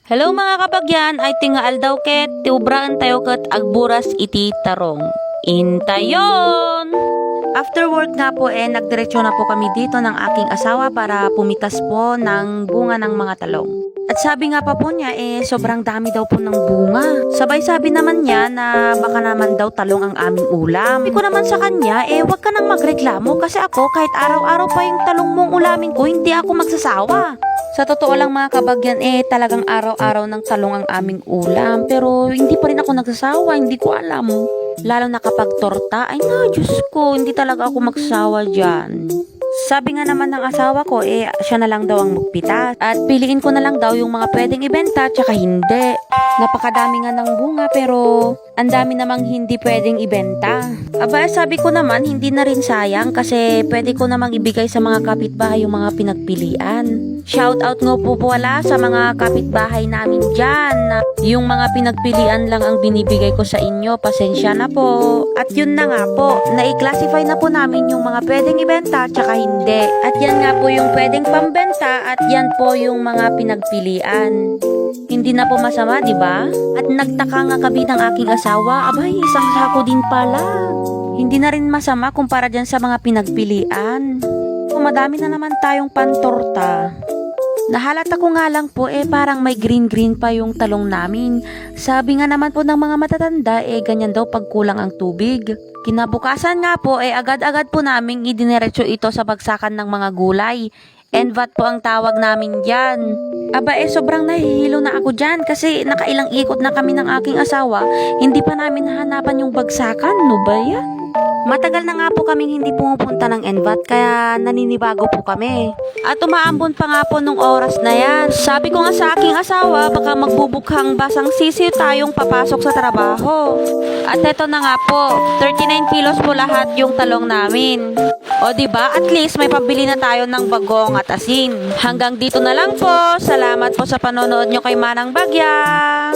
Hello mga kabagyan, ay tingaal daw ket, tiubraan tayo ket agburas iti tarong. Intayon! After work nga po nagdiretso na po kami dito ng aking asawa para pumitas po ng bunga ng mga talong. At sabi nga pa po niya sobrang dami daw po ng bunga. Sabay sabi naman niya na baka naman daw talong ang aming ulam. Sabi ko naman sa kanya wag ka nang magreklamo kasi ako kahit araw-araw pa yung talong mong ulamin ko hindi ako magsasawa. Sa totoo lang mga kabagyan talagang araw-araw ng talong ang aming ulam pero hindi pa rin ako nagsasawa, hindi ko alam. Lalo na kapag torta, ay na, Diyos ko, hindi talaga ako magsawa dyan. Sabi nga naman ng asawa ko, siya na lang daw ang magpitas. At piliin ko na lang daw yung mga pwedeng ibenta, tsaka hindi. Napakadami nga ng bunga, pero ang dami namang hindi pwedeng ibenta. Aba, sabi ko naman, hindi na rin sayang kasi pwede ko namang ibigay sa mga kapitbahay yung mga pinagpilian. Shoutout nga po wala sa mga kapitbahay namin dyan. Yung mga pinagpilian lang ang binibigay ko sa inyo, pasensya na po. At yun na nga po, na-classify na po namin yung mga pwedeng ibenta, tsaka hindi. At yan nga po yung pwedeng pambenta at yan po yung mga pinagpilian. Hindi na po masama, di ba? At nagtaka nga kami ng aking asawa, abay, isang sako din pala. Hindi na rin masama kumpara dyan sa mga pinagpilian. Madami na naman tayong pantorta. Nahalata ko nga lang po parang may green-green pa yung talong namin. Sabi nga naman po ng mga matatanda ganyan daw pag kulang ang tubig. Kinabukasan nga po agad-agad po naming idiniretso ito sa bagsakan ng mga gulay. Envat po ang tawag namin dyan. Aba sobrang nahihilo na ako dyan kasi nakailang ikot na kami ng aking asawa. Hindi pa namin nahanapan yung bagsakan, no ba yan? Matagal na nga po kaming hindi pumupunta ng Envat kaya naninibago po kami. At umaambon pa nga po nung oras na yan. Sabi ko nga sa aking asawa baka magbubukhang basang sisiw tayong papasok sa trabaho. At eto na nga po, 39 kilos po lahat yung talong namin. O diba, at least may pabili na tayo ng bagong at asin. Hanggang dito na lang po. Salamat po sa panonood nyo kay Manang Bagyang.